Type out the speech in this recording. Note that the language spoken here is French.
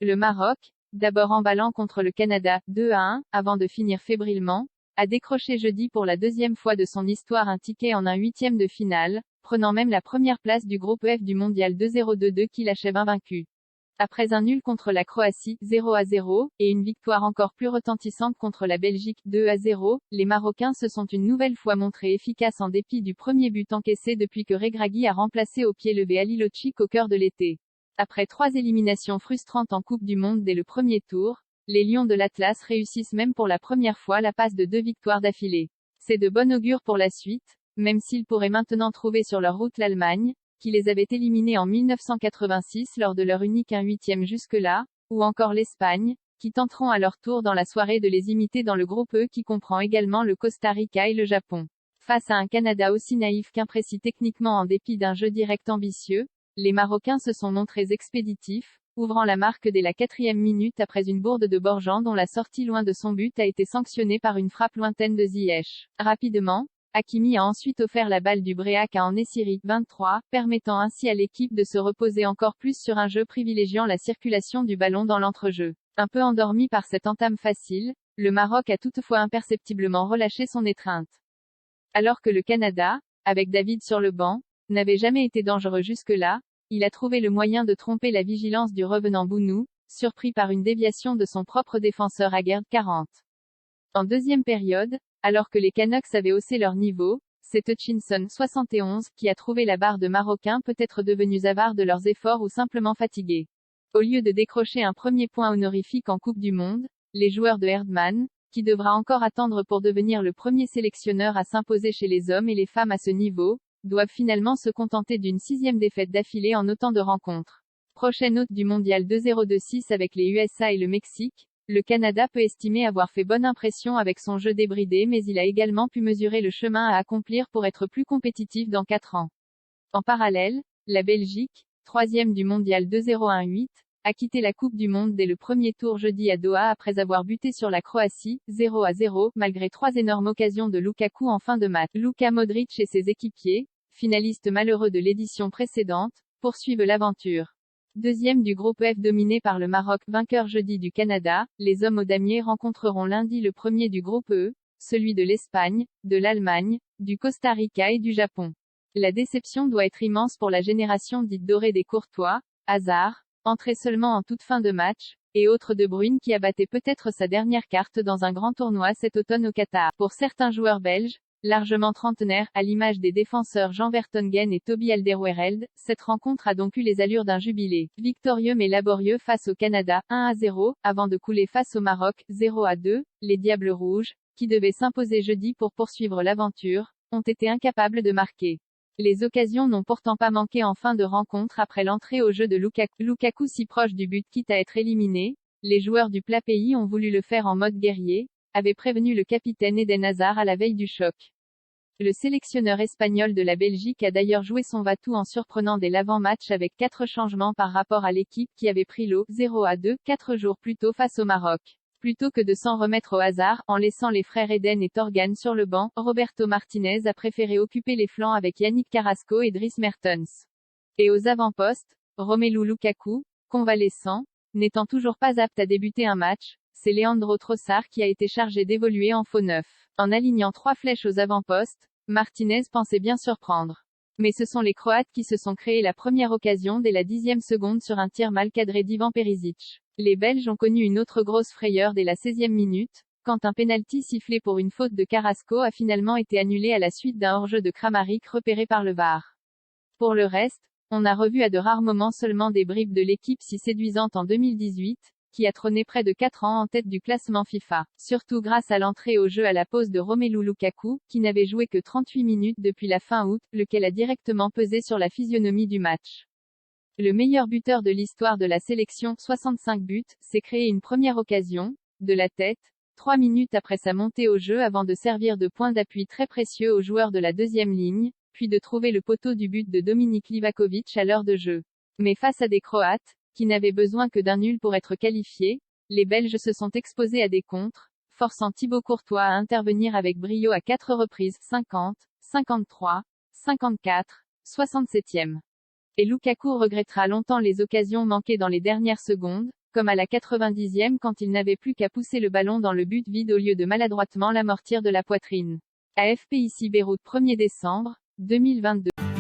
Le Maroc, d'abord emballant contre le Canada, 2-1, avant de finir fébrilement, a décroché jeudi pour la deuxième fois de son histoire un ticket en un huitième de finale, prenant même la première place du groupe F du mondial 2-0-2-2 qui l'achève invaincu. Après un nul contre la Croatie, 0-0, et une victoire encore plus retentissante contre la Belgique, 2-0, les Marocains se sont une nouvelle fois montrés efficaces en dépit du premier but encaissé depuis que Regragui a remplacé au pied levé Ali Lochik au cœur de l'été. Après 3 éliminations frustrantes en Coupe du Monde dès le premier tour, les Lions de l'Atlas réussissent même pour la première fois la passe de 2 victoires d'affilée. C'est de bon augure pour la suite, même s'ils pourraient maintenant trouver sur leur route l'Allemagne, qui les avait éliminés en 1986 lors de leur unique 1/8 jusque-là, ou encore l'Espagne, qui tenteront à leur tour dans la soirée de les imiter dans le groupe E qui comprend également le Costa Rica et le Japon. Face à un Canada aussi naïf qu'imprécis techniquement en dépit d'un jeu direct ambitieux, les Marocains se sont montrés expéditifs, ouvrant la marque dès la 4e minute après une bourde de Borjan dont la sortie loin de son but a été sanctionnée par une frappe lointaine de Ziyech. Rapidement, Hakimi a ensuite offert la balle du Bréac à En-Nesyri, 23, permettant ainsi à l'équipe de se reposer encore plus sur un jeu privilégiant la circulation du ballon dans l'entrejeu. Un peu endormi par cette entame facile, le Maroc a toutefois imperceptiblement relâché son étreinte. Alors que le Canada, avec David sur le banc, n'avait jamais été dangereux jusque-là, il a trouvé le moyen de tromper la vigilance du revenant Bounou, surpris par une déviation de son propre défenseur Aguerd, 40. En deuxième période, alors que les Canucks avaient haussé leur niveau, c'est Hutchinson, 71, qui a trouvé la barre de Marocains peut-être devenus avares de leurs efforts ou simplement fatigués. Au lieu de décrocher un premier point honorifique en Coupe du Monde, les joueurs de Herdman, qui devra encore attendre pour devenir le premier sélectionneur à s'imposer chez les hommes et les femmes à ce niveau, doivent finalement se contenter d'une 6e défaite d'affilée en autant de rencontres. Prochaine hôte du mondial 2026 avec les USA et le Mexique, le Canada peut estimer avoir fait bonne impression avec son jeu débridé mais il a également pu mesurer le chemin à accomplir pour être plus compétitif dans 4 ans. En parallèle, la Belgique, 3e du mondial 2018, a quitté la Coupe du Monde dès le premier tour jeudi à Doha après avoir buté sur la Croatie, 0-0, malgré 3 énormes occasions de Lukaku en fin de match. Luka Modric et ses équipiers, finalistes malheureux de l'édition précédente, poursuivent l'aventure. Deuxième du groupe F dominé par le Maroc, vainqueur jeudi du Canada, les hommes au damier rencontreront lundi le premier du groupe E, celui de l'Espagne, de l'Allemagne, du Costa Rica et du Japon. La déception doit être immense pour la génération dite dorée des Courtois, Hazard, entré seulement en toute fin de match, et autres De Bruyne qui abattait peut-être sa dernière carte dans un grand tournoi cet automne au Qatar. Pour certains joueurs belges, largement trentenaires, à l'image des défenseurs Jean Vertonghen et Toby Alderweireld, cette rencontre a donc eu les allures d'un jubilé. Victorieux mais laborieux face au Canada, 1-0, avant de couler face au Maroc, 0-2, les Diables Rouges, qui devaient s'imposer jeudi pour poursuivre l'aventure, ont été incapables de marquer. Les occasions n'ont pourtant pas manqué en fin de rencontre après l'entrée au jeu de Lukaku. Lukaku si proche du but quitte à être éliminé, les joueurs du plat pays ont voulu le faire en mode guerrier, avait prévenu le capitaine Eden Hazard à la veille du choc. Le sélectionneur espagnol de la Belgique a d'ailleurs joué son va-tout en surprenant dès l'avant-match avec 4 changements par rapport à l'équipe qui avait pris l'eau, 0-2, 4 jours plus tôt face au Maroc. Plutôt que de s'en remettre au hasard, en laissant les frères Eden et Torgan sur le banc, Roberto Martinez a préféré occuper les flancs avec Yannick Carrasco et Dries Mertens. Et aux avant-postes, Romelu Lukaku, convalescent, n'étant toujours pas apte à débuter un match, c'est Leandro Trossard qui a été chargé d'évoluer en faux neuf. En alignant 3 flèches aux avant-postes, Martinez pensait bien surprendre. Mais ce sont les Croates qui se sont créé la première occasion dès la 10e seconde sur un tir mal cadré d'Ivan Perisic. Les Belges ont connu une autre grosse frayeur dès la 16e minute, quand un penalty sifflé pour une faute de Carrasco a finalement été annulé à la suite d'un hors-jeu de Kramaric repéré par le VAR. Pour le reste, on a revu à de rares moments seulement des bribes de l'équipe si séduisante en 2018, qui a trôné près de 4 ans en tête du classement FIFA. Surtout grâce à l'entrée au jeu à la pause de Romelu Lukaku, qui n'avait joué que 38 minutes depuis la fin août, lequel a directement pesé sur la physionomie du match. Le meilleur buteur de l'histoire de la sélection, 65 buts, s'est créé une première occasion, de la tête, 3 minutes après sa montée au jeu avant de servir de point d'appui très précieux aux joueurs de la deuxième ligne, puis de trouver le poteau du but de Dominik Livakovic à l'heure de jeu. Mais face à des Croates, qui n'avaient besoin que d'un nul pour être qualifiés, les Belges se sont exposés à des contres, forçant Thibaut Courtois à intervenir avec brio à 4 reprises, 50, 53, 54, 67e. Et Lukaku regrettera longtemps les occasions manquées dans les dernières secondes, comme à la 90e quand il n'avait plus qu'à pousser le ballon dans le but vide au lieu de maladroitement l'amortir de la poitrine. AFP ici Beyrouth 1er décembre 2022.